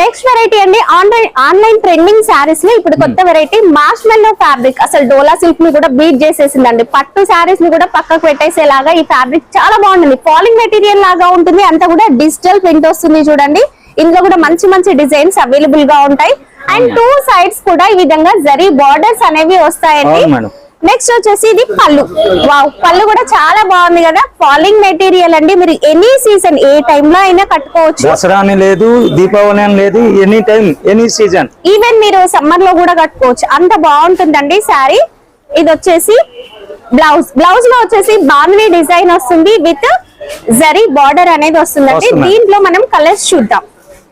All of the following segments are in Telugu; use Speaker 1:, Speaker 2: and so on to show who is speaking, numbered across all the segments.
Speaker 1: నెక్స్ట్ వెరైటీ అండి ఆన్లైన్ ట్రెండింగ్ శారీస్ లో ఇప్పుడు కొత్త వెరైటీ మార్ష్మెల్లో ఫ్యాబ్రిక్. అసలు డోలా సిల్క్ ని కూడా బీట్ చేసేసిందండి. పట్టు శారీస్ ని కూడా పక్కకు పెట్టేసేలాగా ఈ ఫ్యాబ్రిక్ చాలా బాగుంటుంది. ఫాలింగ్ మెటీరియల్ లాగా ఉంటుంది. అంతా కూడా డిజిటల్ ప్రింట్ వస్తుంది చూడండి. ఇందులో కూడా మంచి మంచి డిజైన్స్ అవైలబుల్ గా ఉంటాయి. అండ్ టూ సైడ్స్ కూడా ఈ విధంగా జరీ బార్డర్స్ అనేవి వస్తాయండి. నెక్స్ట్ వచ్చేసి ఇది పళ్ళు. వావ్, పళ్ళు కూడా చాలా బాగుంది కదా. ఫాలింగ్ మెటీరియల్ అండి. మీరు ఎనీ సీజన్ ఏ టైమ్ లో అయినా కట్టుకోవచ్చు.
Speaker 2: దసరా అని లేదు, దీపావళి అని లేదు, any time any season.
Speaker 1: Even మీరు సమ్మర్ లో కూడా కట్టుకోవచ్చు. అంత బాగుంటుందండి శారీ. ఇది వచ్చేసి బ్లౌజ్. బ్లౌజ్ లో వచ్చేసి బాంధనీ డిజైన్ వస్తుంది విత్ జరీ బార్డర్ అనేది వస్తుందండి. దీంట్లో మనం కలర్స్ చూద్దాం.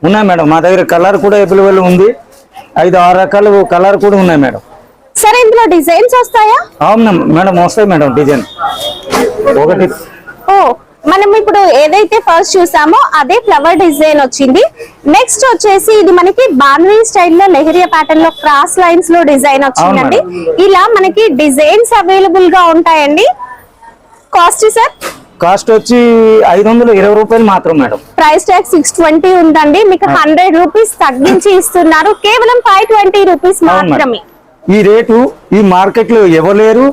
Speaker 2: ఉన్నాయి మేడం, మా దగ్గర కలర్ కూడా అవైలబుల్ ఉంది. 5-6 రకాల కలర్ కూడా ఉన్నాయి మేడం.
Speaker 1: సరే, ఇందులో డిజైన్స్ వస్తాయా?
Speaker 2: అవునా మేడం, వస్తాయి మేడం డిజైన్. ఒకటి
Speaker 1: మనం ఇప్పుడు ఏదైతే ఫస్ట్ చూసామో అదే ఫ్లవర్ డిజైన్ వచ్చింది. నెక్స్ట్ వచ్చేసి ఇది మనకి బాంధనీ స్టైల్లో లెహరియా ప్యాటర్న్ లో క్రాస్ లైన్స్ లో డిజైన్ వచ్చిందండి. ఇలా మనకి డిజైన్స్ అవైలబుల్ గా ఉంటాయండి. Cost sir?
Speaker 2: కాస్ట్ వచ్చి 520 రూపాయలు మాత్రం మేడం.
Speaker 1: ప్రైస్ ట్యాగ్ 620 ఉందండి. మీకు 100 రూపీస్ తగ్గించి ఇస్తున్నారు. కేవలం 520 రూపీస్ మాత్రమే.
Speaker 2: ఈ రేటు ఈ మార్కెట్ లో ఇవ్వలేరు,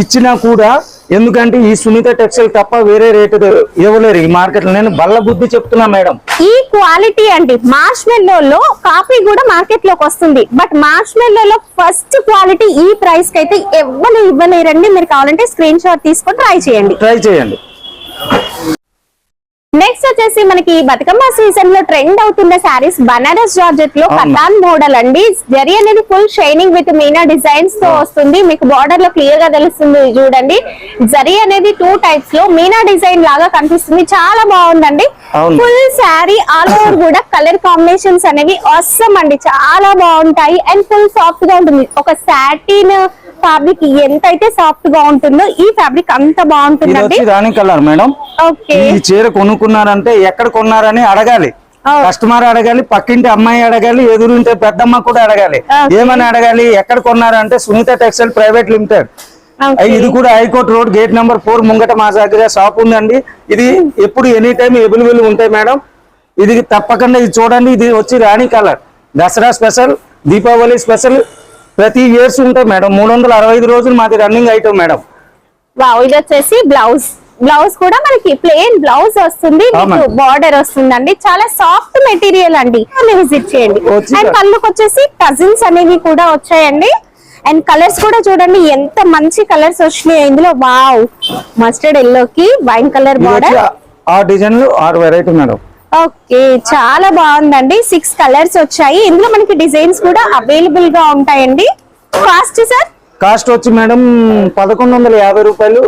Speaker 2: ఇచ్చినా కూడా. ఎందుకంటే ఈ సునీత టెక్స్టైల్ తప్ప వేరే రేటు ఇవ్వలేరు ఈ మార్కెట్ లో. నేను బల్ల బుద్ధి చెప్తున్నా మేడం. ఈ
Speaker 1: క్వాలిటీ అండి. మార్ష్మెల్లో కాపీ కూడా మార్కెట్ లోకి వస్తుంది. బట్ మార్ష్మెల్లో ఫస్ట్ క్వాలిటీ ఈ ప్రైస్ కి అయితే ఎవ్వరు ఇవ్వలేరండి. మీరు కావాలంటే స్క్రీన్ షాట్ తీసుకొని ట్రై చేయండి. నెక్స్ట్ వచ్చేసి మనకి బతుకమ్మ సీజన్ లో ట్రెండ్ అవుతున్న శారీస్ బనారస్ జార్జెట్ లో కటాన్ మోడల్ అండి. జరీ అనేది full shining with Meena designs తో వస్తుంది. మీకు బార్డర్ లో క్లియర్ గా తెలుస్తుంది చూడండి. జరీ అనేది 2 టైప్స్ లో మీనా డిజైన్ లాగా కనిపిస్తుంది. చాలా బాగుందండి. ఫుల్ శారీ ఆల్ ఓవర్ కూడా కలర్ కాంబినేషన్స్ అనేవి ఆసమ్ అండి. చాలా బాగుంటాయి. అండ్ ఫుల్ సాఫ్ట్ గా ఉంటుంది. ఒక సాటిన్ ఫ్యాబ్రిక్ ఎంతైతే సాఫ్ట్ గా ఉంటుందో ఈ ఫ్యాబ్రిక్ అంత బాగుంటుందండి.
Speaker 2: రాణి కలర్ మేడం. ఈ చీర కొనుక్కున్నారంటే ఎక్కడ కొన్నారని అడగాలి. కస్టమర్ అడగాలి, పక్కింటి అమ్మాయి అడగాలి, ఎదురుంటే పెద్దమ్మ కూడా అడగాలి. ఏమని అడగాలి? ఎక్కడ కొన్నారంటే సునీత టెక్స్టైల్ ప్రైవేట్ లిమిటెడ్. ఇది కూడా హైకోర్టు రోడ్ గేట్ నెంబర్ 4 ముంగట మా దగ్గర షాప్ ఉందండి. ఇది ఎప్పుడు ఎనీ టైం అవైలబుల్ ఉంటాయి మేడం. ఇది తప్పకుండా ఇది చూడండి. ఇది వచ్చి రాణి colour. Dasara special, Deepavali special ప్రతి ఇయర్స్ ఉంటాయి మేడం. 365 రోజులు మాది రన్నింగ్ ఐటమ్ మేడం.
Speaker 1: ఇది వచ్చేసి బ్లౌజ్. బ్లౌజ్ కూడా మనకి ప్లెయిన్ బ్లౌజ్ వస్తుంది. బార్డర్ వస్తుందండి. చాలా సాఫ్ట్ మెటీరియల్ అండి. విజిట్ చేయండి. అండ్ పళ్ళుకి వచ్చేసి కజిన్స్ అనేవి కూడా వచ్చాయండి. అండ్ కలర్స్ కూడా చూడండి ఎంత మంచి కలర్స్ వచ్చినాయి ఇందులో. వావ్, మస్టర్డ్ ఎల్లో కి వైన్ కలర్ బార్డర్.
Speaker 2: ఆ డిజైన్ లో 6 వెరైటీ మేడం.
Speaker 1: ఓకే, చాలా బాగుందండి. 6 కలర్స్ వచ్చాయి. ఇందులో మనకి డిజైన్స్ కూడా అవైలబుల్ గా ఉంటాయండి. Cost sir?
Speaker 2: కాస్ట్ వచ్చి మేడం 1150 రూపాయలు.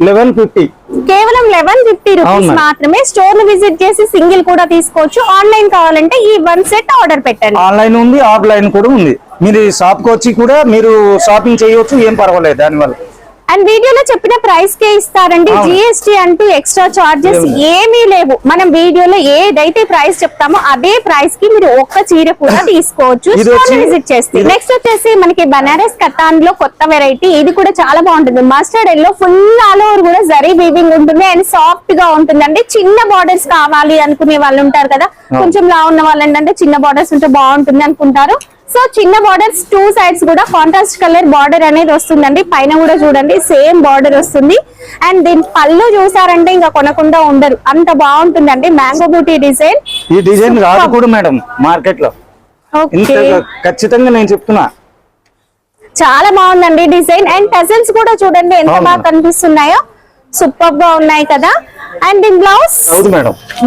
Speaker 2: 1150.
Speaker 1: కేవలం 1150 రూపీస్ మాత్రమే. స్టోర్ ను విజిట్ చేసి సింగిల్ కూడా తీసుకోవచ్చు. ఆన్లైన్ కావాలంటే ఈ 1 సెట్ ఆర్డర్ పెట్టండి.
Speaker 2: ఆన్లైన్ ఉంది, ఆఫ్లైన్ కూడా ఉంది. మీరు షాప్ కి వచ్చి కూడా మీరు షాపింగ్ చేయవచ్చు, ఏం పర్వాలేదు దానివల్ల.
Speaker 1: అండ్ వీడియోలో చెప్పిన ప్రైస్ కే ఇస్తారండి. జిఎస్టీ అంటూ ఎక్స్ట్రా చార్జెస్ ఏమీ లేవు. మనం వీడియోలో ఏదైతే ప్రైస్ చెప్తామో అదే ప్రైస్ కి మీరు ఒక్క చీర కూడా తీసుకోవచ్చు విజిట్ చేస్తే. నెక్స్ట్ వచ్చేసి మనకి బనారస్ కటాన్ లో కొత్త వెరైటీ. ఇది కూడా చాలా బాగుంటుంది. Mustard yellow full all over కూడా జరీ వీవింగ్ ఉంటుంది. అండ్ సాఫ్ట్ గా ఉంటుందండి. చిన్న బార్డర్స్ కావాలి అనుకునే వాళ్ళు ఉంటారు కదా, కొంచెం లా ఉన్న వాళ్ళు ఏంటంటే చిన్న బార్డర్స్ ఉంటే బాగుంటుంది అనుకుంటారు. సో చిన్న బార్డర్స్ 2 సైడ్స్ కూడా కాంట్రాస్ట్ కలర్ బార్డర్ అనేది వస్తుందండి. పైన కూడా చూడండి సేమ్ బార్డర్ వస్తుంది. అండ్ దీని పళ్ళు చూసారంటే ఇంకా కొనకుండా ఉండరు, అంత బాగుంటుందండి. మ్యాంగో బూటీ డిజైన్.
Speaker 2: ఈ డిజైన్ రాదు కూడా మేడం మార్కెట్ లో. ఖచ్చితంగా నేను చెప్తున్నా,
Speaker 1: చాలా బాగుందండి డిజైన్. అండ్ టజల్స్ కూడా చూడండి ఎంత బాగా కనిపిస్తున్నాయో. సూపర్ గా ఉన్నాయి కదా. అండ్ దీని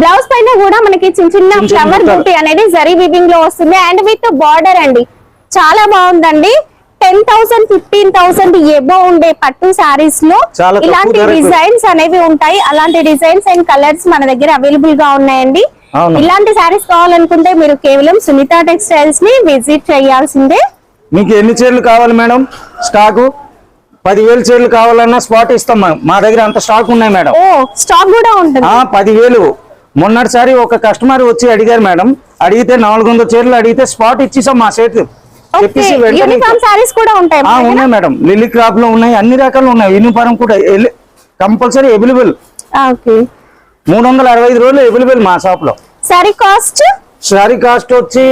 Speaker 1: బ్లౌజ్ పైన కూడా మనకి చిన్న చిన్న ఫ్లవర్ బూటీ అనేది జరీ వీవింగ్ లో వస్తుంది. అండ్ విత్ బార్డర్ అండి. చాలా బాగుందండి. 10,000 15,000 ఎబో ఉండే పట్టు సారీస్ లో ఇలాంటి డిజైన్స్ అనేవి ఉంటాయి. అలాంటి డిజైన్స్ అండ్ కలర్స్ మన దగ్గర అవైలబుల్ గా ఉన్నాయండి. ఇలాంటి సారీస్ కావాలనుకుంటే మీరు కేవలం సునీత టెక్స్టైల్స్ ని విజిట్ చేయాల్సిందే.
Speaker 2: మీకు ఎన్ని చీరలు కావాలి మేడం? స్టాకు 10,000 చీరలు కావాలన్నా స్పాట్ ఇస్తాం. మా దగ్గర అంత స్టాక్ ఉన్నాయి మేడం.
Speaker 1: స్టాక్ కూడా ఉంటుంది.
Speaker 2: 10,000. మొన్నటిసారి ఒక కస్టమర్ వచ్చి అడిగారు మేడం. అడిగితే 400 చీరలు అడిగితే స్పాట్ ఇచ్చేసాం మా చేతి.
Speaker 1: యూనిఫామ్ సారీస్ కూడా ఉంటాయి.
Speaker 2: ఉన్నాయి మేడం. లిల్లీ క్రాప్ లో ఉన్నాయి, అన్ని రకాలు ఉన్నాయి. యూనిఫామ్ కూడా కంపల్సరీ అవైలబుల్. 365 రోజులు అవైలబుల్ మా షాప్ లో.
Speaker 1: సారీ కాస్ట్
Speaker 2: శారీ కాస్ట్ వచ్చి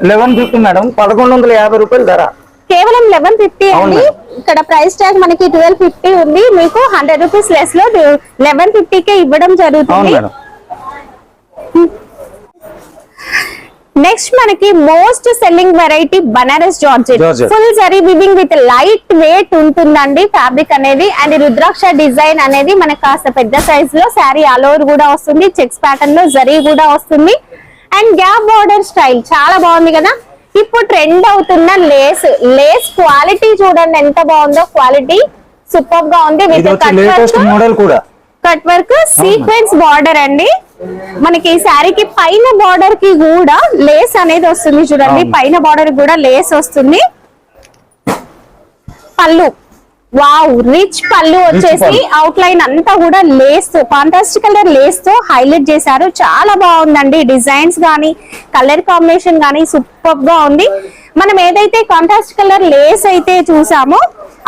Speaker 2: 1150 మేడం, 1150 రూపాయలు ధర.
Speaker 1: కేవలం 1150
Speaker 2: అవును
Speaker 1: అండి.
Speaker 2: మేడం.
Speaker 1: ఇక్కడ ప్రైస్ ట్యాగ్ మనకి 1250 ఉంది. మీకు 100 రూపీస్ లెస్ లో 1150 కే ఇవ్వడం
Speaker 2: అవును
Speaker 1: జరుగుతుంది.
Speaker 2: మేడం.
Speaker 1: నెక్స్ట్ మనకి most selling variety Banaras georgette.
Speaker 2: Georgette.
Speaker 1: Full zari weaving with light weight ఉంటుందండి ఫ్యాబ్రిక్ అనేది. అండ్ రుద్రాక్ష డిజైన్ అనేది మనకి కాస్త పెద్ద సైజ్ లో శారీ ఆల్ ఓవర్ కూడా వస్తుంది. చెక్స్ ప్యాటర్న్ లో జరీ కూడా వస్తుంది. అండ్ గ్యాప్ బార్డర్ స్టైల్ చాలా బాగుంది కదా. ఇప్పుడు ట్రెండ్ అవుతున్న లేస్ క్వాలిటీ చూడండి ఎంత బాగుందో. క్వాలిటీ సూపర్ గా ఉంది.
Speaker 2: ఇది
Speaker 1: విత్
Speaker 2: వచ్చి లేటెస్ట్ మోడల్ కూడా.
Speaker 1: కట్ వర్క్ సీక్వెన్స్ బార్డర్ అండి. మనకి ఈ శారీకి పైన బార్డర్ కి కూడా లేస్ అనేది వస్తుంది చూడండి.
Speaker 2: అవును.
Speaker 1: పైన బార్డర్ కూడా లేస్ వస్తుంది. పళ్ళు వావ్ రిచ్ పళ్ళు వచ్చేసి
Speaker 2: పళ్ళు.
Speaker 1: అవుట్ లైన్ అంతా కూడా లేస్ తో కాంట్రాస్ట్ కలర్ లేస్ తో హైలైట్ చేశారు. చాలా బాగుందండి. డిజైన్స్ గానీ కలర్ కాంబినేషన్ గానీ సూపర్ గా ఉంది. మనం ఏదైతే కాంట్రాస్ట్ కలర్ లేస్ అయితే చూసామో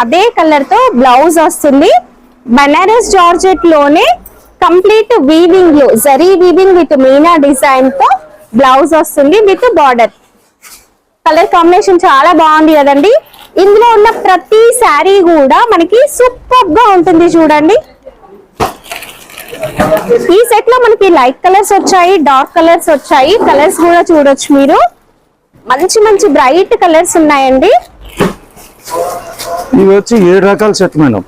Speaker 1: అదే కలర్ తో బ్లౌజ్ వస్తుంది. బనారస్ జార్జెట్ లోనే కంప్లీట్ వీవింగ్ లో zari weaving with Meena design తో బ్లౌజ్ వస్తుంది విత్ బార్డర్. కలర్ కాంబినేషన్ చాలా బాగుంది కదండి. ఇందులో ఉన్న ప్రతి శారీ కూడా మనకి సూపర్ గా ఉంటుంది చూడండి. ఈ సెట్ లో మనకి లైట్ కలర్స్ వచ్చాయి, డార్క్ కలర్స్ వచ్చాయి. కలర్స్ కూడా చూడొచ్చు మీరు. మంచి మంచి బ్రైట్ కలర్స్ ఉన్నాయండి.
Speaker 2: ఇవి వచ్చి 7 రకాల సెట్ మేడం.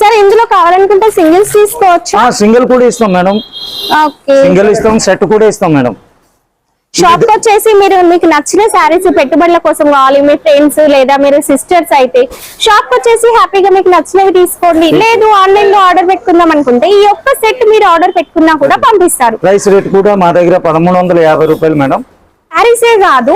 Speaker 1: సరే ఇందులో కావాలనుకుంటే సింగిల్స్ తీసుకోవచ్చా?
Speaker 2: సింగిల్ కూడా ఇస్తాం మేడం.
Speaker 1: ఓకే.
Speaker 2: సింగిల్ ఇస్తాం, సెట్ కూడా ఇస్తాం మేడం.
Speaker 1: షాప్ కి వచ్చేసి మీకు నచ్చిన శారీస్ పెట్టుబడుల కోసం కావాలి, మీ ఫ్రెండ్స్ లేదా మీరు సిస్టర్స్ అయితే షాప్ కి వచ్చేసి హ్యాపీగా మీకు నచ్చినవి తీసుకోండి. లేదు ఆన్లైన్ లో ఆర్డర్ పెట్టుకుందాం అనుకుంటే ఈ ఒక్క సెట్ మీరు ఆర్డర్ పెట్టుకున్నా కూడా పంపిస్తారు.
Speaker 2: ప్రైస్ రేట్ కూడా మా దగ్గర 1350 రూపాయలు మేడం.
Speaker 1: శారీసే కాదు,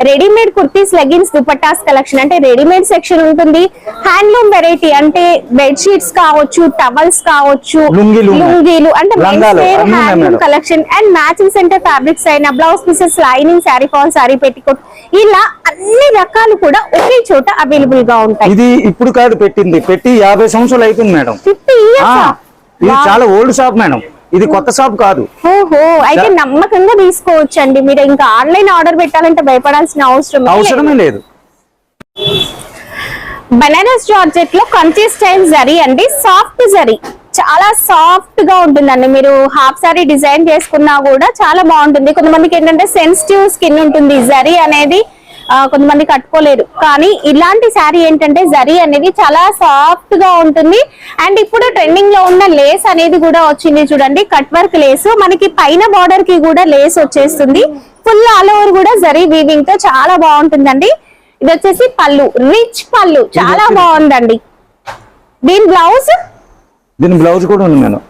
Speaker 1: readymade kurtis, leggings, dupattas collection అంటే రెడీమేడ్ సెక్షన్ ఉంటుంది. హ్యాండ్లూమ్ వెరైటీ అంటే బెడ్ షీట్స్ కావచ్చు, టవల్స్ కావచ్చు,
Speaker 2: లుంగీలు
Speaker 1: అంటే
Speaker 2: లంగాలు అన్నీ ఉన్నాయి
Speaker 1: handloom
Speaker 2: madam.
Speaker 1: Collection and matching centre fabrics అయిన blouse pieces, lining, sari fall, sari petticoat ఇలా అన్ని రకాలు కూడా ఒకే చోట అవైలబుల్ గా ఉంటాయి.
Speaker 2: ఇది ఇప్పుడు కాదు పెట్టి 50 సంవత్సరాలు అయిపోయింది మేడం.
Speaker 1: 50 years ఆ?
Speaker 2: ఇది చాలా ఓల్డ్ షాప్ మేడం. ఇది కొత్త షాప్ కాదు.
Speaker 1: ఓహో, అయితే నమ్మకంగా తీసుకోవచ్చు అండి. మీరు ఇంకా ఆన్లైన్ ఆర్డర్ పెట్టాలంటే భయపడాల్సిన
Speaker 2: అవసరమే లేదు.
Speaker 1: బనారస్ జార్జెట్ లో కంచి స్టైల్ జరీ అండి. సాఫ్ట్ జరీ చాలా సాఫ్ట్ గా ఉంటుందండి. మీరు హాఫ్ సారీ డిజైన్ చేసుకున్నా కూడా చాలా బాగుంటుంది. కొంతమందికి ఏంటంటే సెన్సిటివ్ స్కిన్ ఉంటుంది, జరీ అనేది కొంతమంది కట్టుకోలేరు. కానీ ఇలాంటి శారీ ఏంటంటే జరీ అనేది చాలా సాఫ్ట్ గా ఉంటుంది. అండ్ ఇప్పుడు ట్రెండింగ్ లో ఉన్న లేస్ అనేది కూడా వచ్చింది చూడండి. కట్ వర్క్ లేస్ మనకి పైన బార్డర్ కి కూడా లేస్ వచ్చేస్తుంది. ఫుల్ ఆల్ ఓవర్ కూడా జరీ వీవింగ్ తో చాలా బాగుంటుందండి. ఇది వచ్చేసి పళ్ళు, రిచ్ పళ్ళు చాలా బాగుందండి. దీని బ్లౌజ్
Speaker 2: కూడా ఉంది మేడం.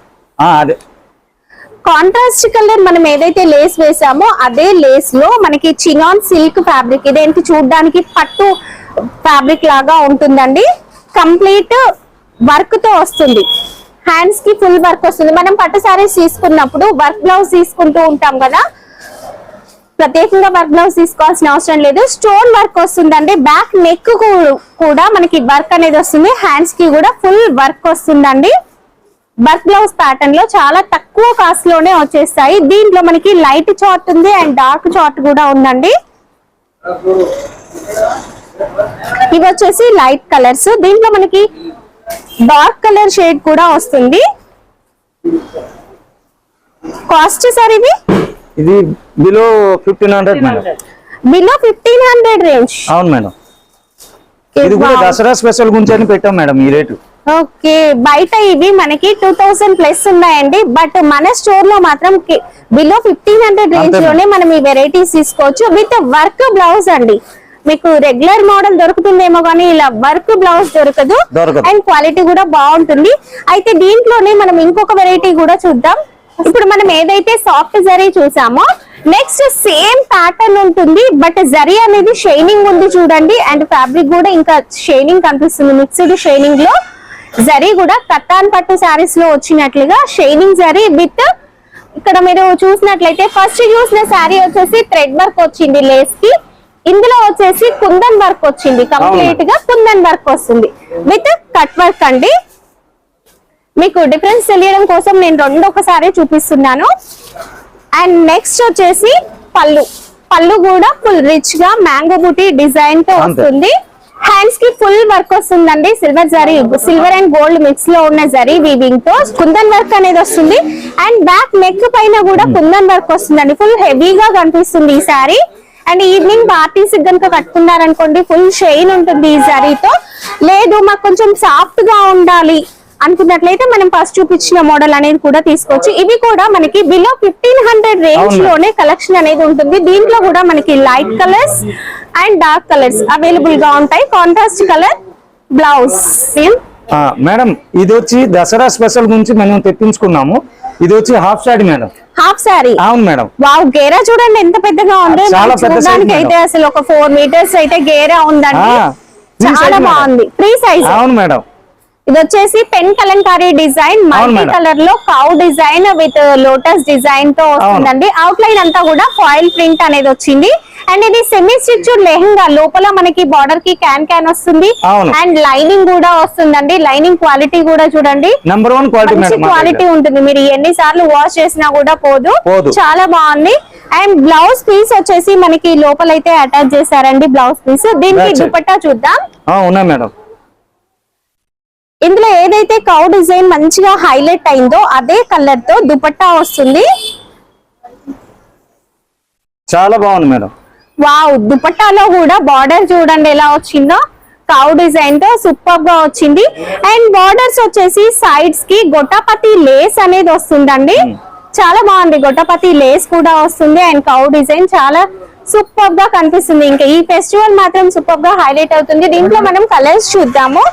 Speaker 2: అదే
Speaker 1: కాంట్రాస్ట్ కలర్ మనం ఏదైతే లేస్ వేసామో అదే లేస్ లో మనకి చినాన్ సిల్క్ ఫ్యాబ్రిక్, ఇదేంటి చూడడానికి పట్టు ఫ్యాబ్రిక్ లాగా ఉంటుందండి. కంప్లీట్ వర్క్ తో వస్తుంది. హ్యాండ్స్ కి ఫుల్ వర్క్ వస్తుంది. మనం పట్టు సారీస్ తీసుకున్నప్పుడు వర్క్ బ్లౌజ్ తీసుకుంటూ ఉంటాం కదా, ప్రత్యేకంగా వర్క్ బ్లౌజ్ తీసుకోవాల్సిన అవసరం లేదు. స్టోన్ వర్క్ వస్తుందండి. బ్యాక్ నెక్ కూడా మనకి వర్క్ అనేది వస్తుంది. హ్యాండ్స్ కి కూడా ఫుల్ వర్క్ వస్తుందండి. వర్క్ బ్లౌజ్ ప్యాటర్న్ లో చాలా తక్కువ కాస్ట్ లోనే వచ్చేస్తాయి. దీంట్లో మనకి లైట్ చార్ట్ ఉంది అండ్ డార్క్ చార్ట్ కూడా ఉందండి. ఇవి వచ్చేసి లైట్ కలర్స్. దీంట్లో మనకి డార్క్ కలర్ షేడ్ కూడా వస్తుంది. కాస్ట్ సార్
Speaker 2: ఇది బిలో 1500 మేడం.
Speaker 1: Below 1500 range.
Speaker 2: అవును మేడం. ఇది కూడా దసరా స్పెషల్ గురించి అని పెట్టాం మేడం ఈ రేటు.
Speaker 1: ఓకే, బయట ఇవి మనకి 2000 ప్లస్ ఉన్నాయండి. బట్ మన స్టోర్ లో మాత్రం బిలో 1500 రేంజ్ లోనే మనం ఈ వెరైటీస్ తీసుకోవచ్చు విత్ వర్క్ బ్లౌజ్ అండి. మీకు రెగ్యులర్ మోడల్ దొరుకుతుందేమో కానీ ఇలా వర్క్ బ్లౌజ్ దొరకదు. అండ్ క్వాలిటీ కూడా బాగుంటుంది. అయితే దీంట్లోనే మనం ఇంకొక వెరైటీ కూడా చూద్దాం. ఇప్పుడు మనం ఏదైతే సాఫ్ట్ జరీ చూసామో నెక్స్ట్ సేమ్ ప్యాటర్న్ ఉంటుంది. బట్ జరీ అనేది షైనింగ్ ఉంది చూడండి. అండ్ ఫ్యాబ్రిక్ కూడా ఇంకా షైనింగ్ కనిపిస్తుంది. మిక్స్డ్ షైనింగ్ లో జరీ కూడా కత్తాన్ పట్టు శారీస్ లో వచ్చినట్లుగా షైనింగ్ జరీ విత్ ఇక్కడ మీరు చూసినట్లయితే ఫస్ట్ చూసిన శారీ వచ్చేసి థ్రెడ్ వర్క్ వచ్చింది లేస్ కి. ఇందులో వచ్చేసి కుందన్ వర్క్ వచ్చింది. కంప్లీట్ గా కుందన్ వర్క్ వస్తుంది విత్ కట్ వర్క్ అండి. మీకు డిఫరెన్స్ తెలియడం కోసం నేను ఒకసారి చూపిస్తున్నాను. అండ్ నెక్స్ట్ వచ్చేసి పళ్ళు కూడా ఫుల్ రిచ్ గా మ్యాంగో బూటీ డిజైన్ తో వస్తుంది. హ్యాండ్స్ కి ఫుల్ వర్క్ వస్తుందండి, సిల్వర్ అండ్ గోల్డ్ మిక్స్ లో ఉన్న జరీ వీవింగ్ తో కుందన్ వర్క్ అనేది వస్తుంది. అండ్ బ్యాక్ నెక్ పైన కూడా కుందన్ వర్క్ వస్తుందండి, ఫుల్ హెవీగా కనిపిస్తుంది ఈ శారీ. అండ్ ఈవినింగ్ పార్టీస్ కనుక కట్టుకున్నారనుకోండి ఫుల్ షైన్ ఉంటుంది ఈ జరీతో. లేదు మాకు కొంచెం సాఫ్ట్ గా ఉండాలి అనుకున్నట్లయితే మనం ఫస్ట్ చూపించిన మోడల్ అనేది కూడా తీసుకోవచ్చు. ఇవి కూడా మనకి బిలో 1500 రేంజ్ లోనే కలెక్షన్ అనేది ఉంటుంది. దీంట్లో కూడా మనకి light colours and dark colours available గా ఉంటాయి. Contrast colour blouse.
Speaker 2: మేడం ఇది వచ్చి దసరా స్పెషల్ గురించి మనం తెప్పించుకున్నాము. ఇది వచ్చి half sorry madam.
Speaker 1: Half sorry.
Speaker 2: అవును మేడం.
Speaker 1: వావ్, గేరా చూడండి ఎంత పెద్దగా ఉంది. చూడడానికి అయితే అసలు ఒక 4 మీటర్స్ అయితే గేరా ఉందండి. చాలా బాగుంది. Free size.
Speaker 2: అవును మేడం.
Speaker 1: ఇది వచ్చేసి pen Kalamkari design, multi colour లో cow design with lotus design తో వస్తుందండి. అవుట్ లైన్ అంతా కూడా ఫాయిల్ ప్రింట్ అనేది వచ్చింది. అండ్ ఇది సెమీ స్టిచ్డ్ లెహంగా, లోపల మనకి బార్డర్ కి క్యాన్ వస్తుంది. అండ్ లైనింగ్ కూడా వస్తుందండి. లైనింగ్ క్వాలిటీ కూడా చూడండి,
Speaker 2: నంబర్ 1
Speaker 1: క్వాలిటీ ఉంటుంది. మీరు ఎన్ని సార్లు వాష్ చేసినా కూడా పోదు. చాలా బాగుంది. అండ్ బ్లౌజ్ పీస్ వచ్చేసి మనకి లోపలైతే అటాచ్ చేశారండి బ్లౌజ్ పీస్. దీనికి దుపట్టా చూద్దాం.
Speaker 2: మేడం,
Speaker 1: ఇందులో ఏదైతే కౌ డిజైన్ మంచిగా హైలైట్ అయిందో అదే కలర్ తో దుపట్టా వస్తుంది.
Speaker 2: చాలా బాగుంది మేడం.
Speaker 1: వావ్, దుపట్టాలో కూడా బార్డర్ చూడండి ఎలా వచ్చిందో, కౌ డిజైన్ తో సూపర్ గా వచ్చింది. అండ్ బార్డర్స్ వచ్చేసి సైడ్స్ కి గొట్టపతి లేస్ అనేది వస్తుందండి. చాలా బాగుంది. గొట్టపతి లేస్ కూడా వస్తుంది. అండ్ కౌ డిజైన్ చాలా సూపర్ గా కనిపిస్తుంది. ఇంకా ఈ ఫెస్టివల్ మాత్రం సూపర్ గా హైలైట్ అవుతుంది. దీంట్లో మనం కలర్స్ చూద్దాము.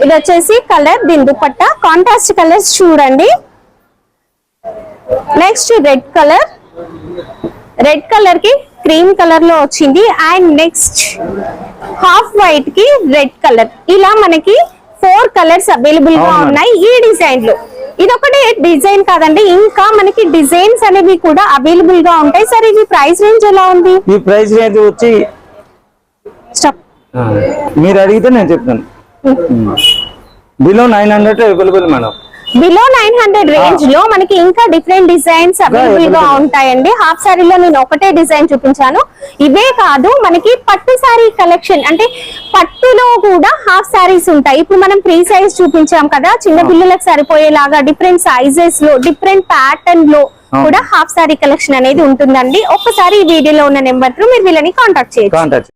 Speaker 1: ఇది వచ్చేసి కలర్, దీని దుపట్టా కాంట్రాస్ట్ కలర్స్ చూడండి. నెక్స్ట్ రెడ్ కలర్ కి క్రీమ్ కలర్ లో వచ్చింది. అండ్ నెక్స్ట్ హాఫ్ వైట్ కి రెడ్ కలర్. ఇలా మనకి 4 కలర్స్ అవైలబుల్ గా ఉన్నాయి ఈ డిజైన్ లో. ఇదొకటి డిజైన్ కాదండి, ఇంకా మనకి డిజైన్స్ అనేవి కూడా అవైలబుల్ గా ఉంటాయి. సరే, ఇది ప్రైస్ రేంజ్ ఎలా ఉంది?
Speaker 2: ఈ ప్రైస్ రేంజ్ వచ్చి మీరు అడిగితే నేను చెప్తాను. Below 900 available madam.
Speaker 1: Below 900 range లో మనకి ఇంకా డిఫరెంట్ డిజైన్స్ అవైలబుల్ గా ఉంటాయండి. హాఫ్ సారీలో నేను ఒకటే డిజైన్ చూపించాను. ఇవే కాదు, మనకి పట్టు సారీ కలెక్షన్, అంటే పట్టులో కూడా హాఫ్ సారీస్ ఉంటాయి. ఇప్పుడు మనం ఫ్రీ సైజ్ చూపించాం కదా, చిన్న పిల్లలకు సరిపోయేలాగా డిఫరెంట్ సైజెస్ లో డిఫరెంట్ ప్యాటర్న్ లో కూడా హాఫ్ సారీ కలెక్షన్ అనేది ఉంటుందండి. ఒక్కసారి ఈ వీడియోలో ఉన్న నెంబర్ తో మీరు వీళ్ళని కాంటాక్ట్ చేయొచ్చు.